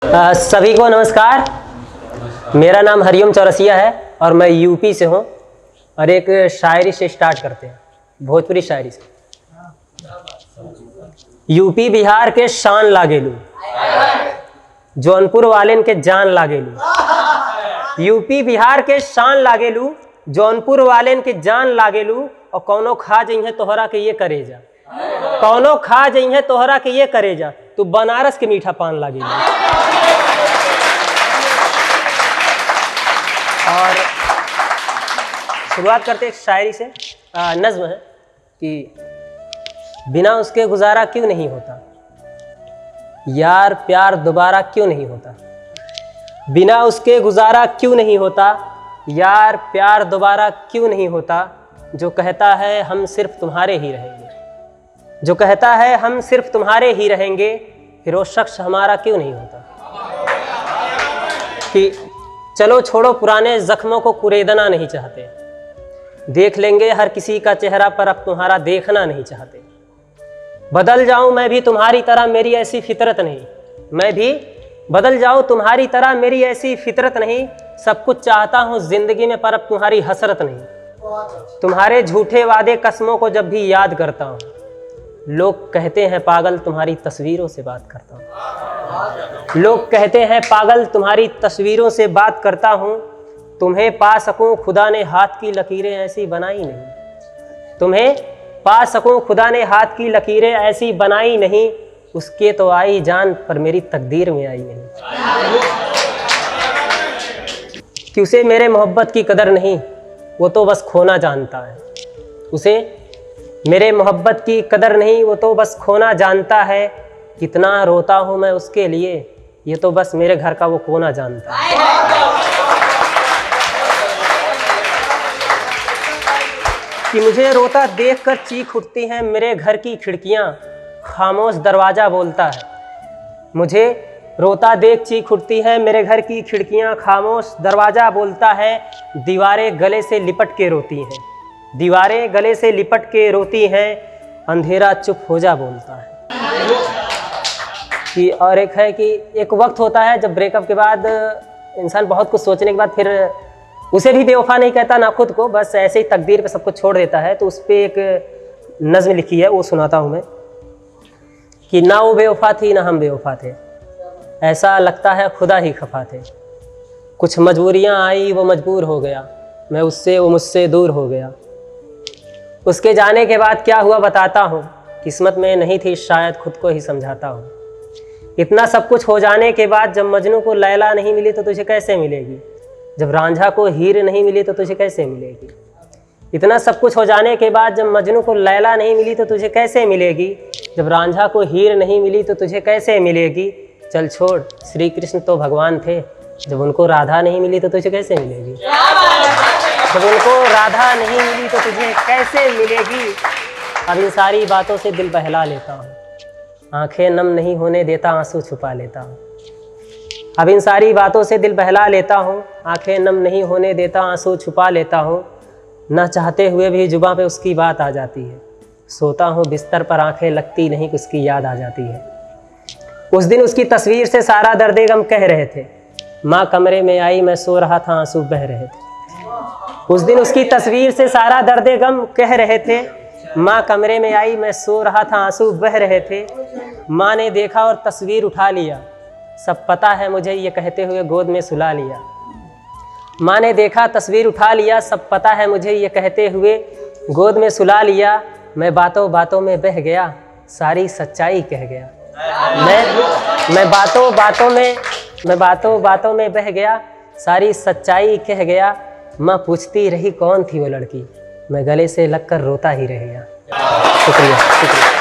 सभी को नमस्कार। मेरा नाम हरिओम चौरसिया है और मैं यूपी से हूँ। और एक शायरी से स्टार्ट करते हैं, भोजपुरी शायरी से। यूपी बिहार के शान लागेलू, जौनपुर वालेन के जान लागेलू। यूपी बिहार के शान लागेलू, जौनपुर वालेन के जान लागेलू। और कौनो खा जइहे तोहरा के ये करेजा, कौनो खा जइहे तोहरा के ये करेजा, तू बनारस के मीठा पान लागेलू। और शुरुआत करते एक शायरी से। नज़्म है कि बिना उसके गुजारा क्यों नहीं होता, यार प्यार दोबारा क्यों नहीं होता। बिना उसके गुजारा क्यों नहीं होता, यार प्यार दोबारा क्यों नहीं होता। जो कहता है हम सिर्फ तुम्हारे ही रहेंगे, जो कहता है हम सिर्फ तुम्हारे ही रहेंगे, फिर वो शख्स हमारा क्यों नहीं होता। कि चलो छोड़ो पुराने जख्मों को कुरेदना नहीं चाहते, देख लेंगे हर किसी का चेहरा पर अब तुम्हारा देखना नहीं चाहते। बदल जाऊं मैं भी तुम्हारी तरह, मेरी ऐसी फितरत नहीं। मैं भी बदल जाऊं तुम्हारी तरह, मेरी ऐसी फितरत नहीं। सब कुछ चाहता हूं जिंदगी में पर अब तुम्हारी हसरत नहीं। तुम्हारे झूठे वादे कसमों को जब भी याद करता हूं, लोग कहते हैं पागल तुम्हारी तस्वीरों से बात करता हूं। लोग कहते हैं पागल तुम्हारी तस्वीरों से बात करता हूं। तुम्हें पा सकूं खुदा ने हाथ की लकीरें ऐसी बनाई नहीं। तुम्हें पा सकूं खुदा ने हाथ की लकीरें ऐसी बनाई नहीं। उसके तो आई जान पर मेरी तकदीर में आई नहीं। कि उसे मेरे मोहब्बत की कदर नहीं, वो तो बस खोना जानता है। उसे मेरे मोहब्बत की कदर नहीं, वो तो बस खोना जानता है। कितना रोता हूँ मैं उसके लिए, ये तो बस मेरे घर का वो कोना जानता है। कि मुझे रोता देखकर चीख उठती हैं मेरे घर की खिड़कियाँ, खामोश दरवाज़ा बोलता है। मुझे रोता देख चीख उठती हैं मेरे घर की खिड़कियाँ, खामोश दरवाज़ा बोलता है। दीवारें गले से लिपट के रोती हैं, दीवारें गले से लिपट के रोती हैं। अंधेरा चुप हो जा बोलता है। कि और एक है कि एक वक्त होता है जब ब्रेकअप के बाद इंसान बहुत कुछ सोचने के बाद फिर उसे भी बेवफा नहीं कहता ना खुद को, बस ऐसे ही तकदीर पे सब कुछ छोड़ देता है। तो उस पर एक नज़्म लिखी है, वो सुनाता हूँ मैं। कि ना वो बेवफा थी ना हम बेवफा थे, ऐसा लगता है खुदा ही खफा थे। कुछ मजबूरियाँ आई वो मजबूर हो गया, मैं उससे वो मुझसे दूर हो गया। उसके जाने के बाद क्या हुआ बताता हूँ, किस्मत में नहीं थी शायद खुद को ही समझाता हूँ। इतना सब कुछ हो जाने के बाद जब मजनू को लैला नहीं मिली तो तुझे कैसे मिलेगी, जब रांझा को हीर नहीं मिली तो तुझे कैसे मिलेगी। इतना सब कुछ हो जाने के बाद जब मजनू को लैला नहीं मिली तो तुझे कैसे मिलेगी, जब रांझा को हीर नहीं मिली तो तुझे कैसे मिलेगी। चल छोड़ श्री कृष्ण तो भगवान थे, जब उनको राधा नहीं मिली तो तुझे कैसे मिलेगी, जब उनको राधा नहीं मिली तो तुझे कैसे मिलेगी। अब इन सारी बातों से दिल बहला लेता हूँ, आंखें नम नहीं होने देता आंसू छुपा लेता हूँ। अब इन सारी बातों से दिल बहला लेता हूँ, आंखें नम नहीं होने देता आंसू छुपा लेता हूँ। न चाहते हुए भी जुबां पे उसकी बात आ जाती है, सोता हूँ बिस्तर पर आंखें लगती नहीं उसकी याद आ जाती है। उस दिन उसकी तस्वीर से सारा दर्द गम कह रहे थे, माँ कमरे में आई मैं सो रहा था आंसू बह रहे थे। उस दिन उसकी तस्वीर से सारा दर्द गम कह रहे थे, माँ कमरे में आई मैं सो रहा था आंसू बह रहे थे। माँ ने देखा और तस्वीर उठा लिया, सब पता है मुझे ये कहते हुए गोद में सुला लिया। माँ ने देखा तस्वीर उठा लिया, सब पता है मुझे ये कहते हुए गोद में सुला लिया। मैं बातों बातों में बह गया, सारी सच्चाई कह गया। मैं बातों बातों में बह गया, सारी सच्चाई कह गया। माँ पूछती रही कौन थी वो लड़की, मैं गले से लगकर रोता ही रह गया। शुक्रिया।